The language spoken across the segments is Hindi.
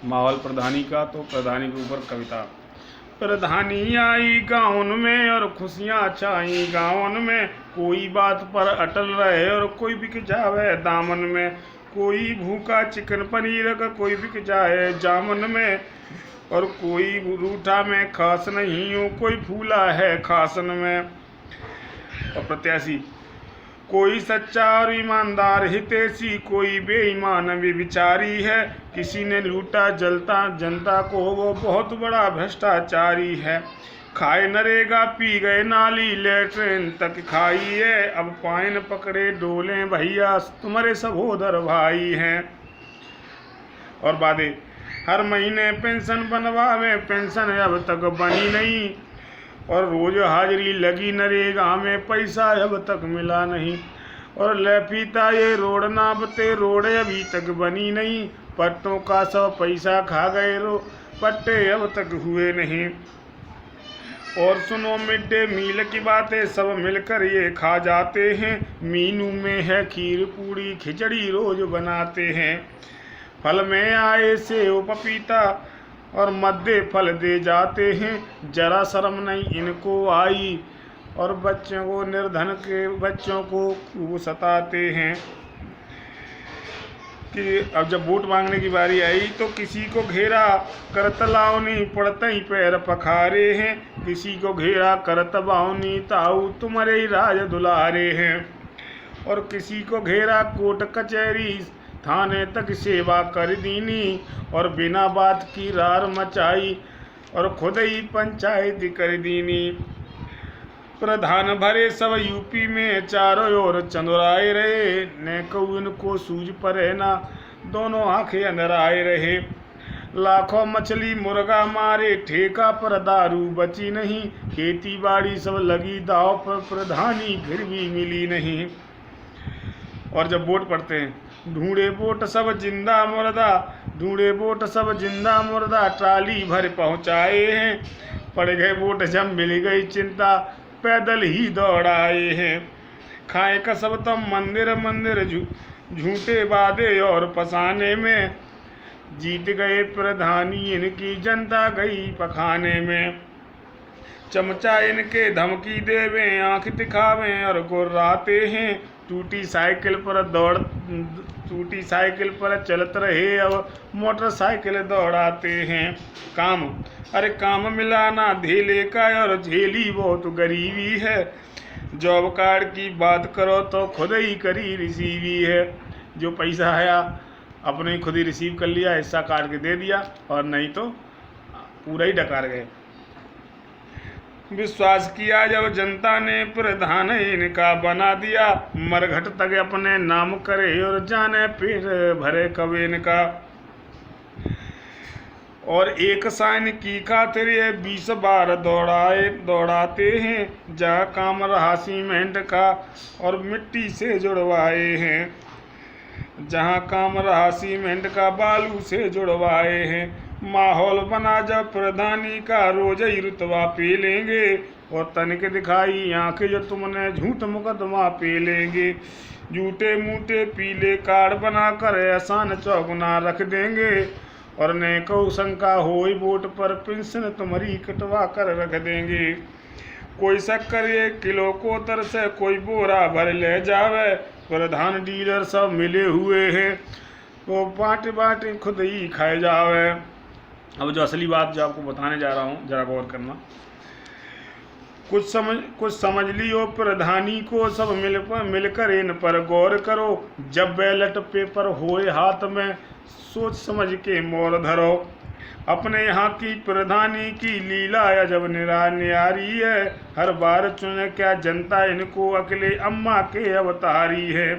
माहौल प्रधानी का, तो प्रधानी के ऊपर कविता। प्रधानी आई गाँव में और खुशियाँ छाई गाँव में, कोई बात पर अटल रहे और कोई बिक जावे दामन में। कोई भूखा चिकन पनीर का कोई बिक जाए जामन में, और कोई रूठा में खास नहीं हो, कोई फूला है खासन में। और प्रत्याशी, कोई सच्चा और ईमानदार हितैषी, कोई बेईमान विचारी है। किसी ने लूटा जलता जनता को, वो बहुत बड़ा भ्रष्टाचारी है। खाए नरेगा पी गए नाली, लेट्रिन तक खाई है। अब पाइन पकड़े डोले भैया, तुम्हारे सहोदर भाई हैं। और बादे, हर महीने पेंशन बनवावे, पेंशन अब तक बनी नहीं। और रोज हाजिरी लगी नरेगा में, पैसा अब तक मिला नहीं। और लेफीता ये रोड नापते, रोड अभी तक बनी नहीं। पट्टों का सब पैसा खा गए, पट्टे अब तक हुए नहीं। और सुनो मिड डे मील की बातें, सब मिलकर ये खा जाते हैं। मीनू में है खीर पूड़ी खिचड़ी रोज बनाते हैं। फल में आए सेव पपीता और मद्दे फल दे जाते हैं। जरा शर्म नहीं इनको आई, और बच्चों को निर्धन के बच्चों को वो सताते हैं। कि अब जब वोट मांगने की बारी आई तो किसी को घेरा करत लावनी, पड़ते ही पैर पखारे हैं। किसी को घेरा करत बावनी, ताऊ तुम्हारे ही राज दुलारे हैं। और किसी को घेरा कोर्ट कचहरी, थाने तक सेवा कर दीनी। और बिना बात की रार मचाई, और खुद ही पंचायत कर दीनी। प्रधान भरे सब यूपी में, चारों ओर चंदुराए रहे। न कहू इनको सूझ पड़े ना, दोनों आंखें अंधराए रहे। लाखों मछली मुर्गा मारे, ठेका पर दारू बची नहीं। खेती बाड़ी सब लगी दाव पर, प्रधानी फिर भी मिली नहीं। और जब वोट पड़ते हैं, ढूंढे वोट सब जिंदा मुर्दा, ढूंढे वोट सब जिंदा मुर्दा, ट्राली भर पहुंचाए हैं। पड़ गए वोट जब मिल गई चिंता, पैदल ही दौड़ाए हैं। खाए का सब तो मंदिर मंदिर, झूठे वादे और फसाने में। जीत गए प्रधानी इनकी, जनता गई पखाने में। चमचा इनके धमकी देवे, आंख दिखावे और गुर्राते हैं। टूटी साइकिल पर चलत रहे, अब मोटरसाइकिल दौड़ाते हैं। काम, अरे काम मिला ना धेले का, और झेली बहुत गरीबी है। जॉब कार्ड की बात करो तो खुद ही करी रिसीवी है। जो पैसा आया अपने ही खुद ही रिसीव कर लिया, हिस्सा काट के दे दिया, और नहीं तो पूरा ही डकार गए। विश्वास किया जब जनता ने, प्रधान इनका बना दिया। मरघट तक अपने नाम करे, और जाने पेट भरे कब इनका। और एक साइन की खातिर ये 20 बार दौड़ाते हैं। जहाँ काम रहा सीमेंट का, और मिट्टी से जुड़वाए हैं। जहाँ काम रहा सीमेंट का, बालू से जुड़वाए हैं। माहौल बना जब प्रधानी का, रोज ही रुतबा पी लेंगे। और तनिक दिखाई आंखें जो तुमने, झूठ मुकदमा पे लेंगे। झूठे मूठे पीले कार्ड बनाकर एहसान चौगुना रख देंगे। और न को शंका होई वोट पर, पेंशन तुम्हारी कटवा कर रख देंगे। कोई शक्कर 1 किलो को तरसे, कोई बोरा भर ले जावे। प्रधान डीलर सब मिले हुए हैं, वो बांटे खुद ही खाए जावे। अब जो असली बात जो आपको बताने जा रहा हूँ, जरा गौर करना। कुछ समझ लियो प्रधानी को, सब मिलकर इन पर गौर करो। जब बैलेट पेपर होए हाथ में, सोच समझ के मोर धरो। अपने यहाँ की प्रधानी की लीला अजब न्यारी है। हर बार चुने क्या जनता इनको, अकेले अम्मा के अवतारी है।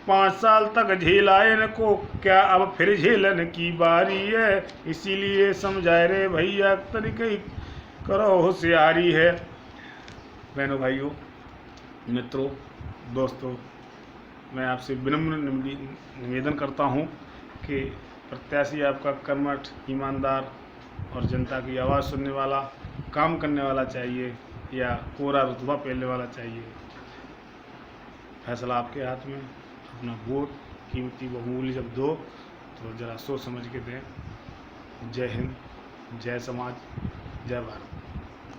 5 साल तक झेला इनको, क्या अब फिर झेलन की बारी है। इसीलिए समझाए रे भैया, तरीके करो होशियारी है। बहनों भाइयों मित्रों दोस्तों, मैं आपसे विनम्र निवेदन करता हूँ कि प्रत्याशी आपका कर्मठ, ईमानदार और जनता की आवाज़ सुनने वाला, काम करने वाला चाहिए, या कोरा रुतबा पहनने वाला चाहिए। फैसला आपके हाथ में। अपना वोट कीमती बहुमूल्य जब दो तो ज़रा सोच समझ के दें। जय हिंद, जय समाज, जय भारत।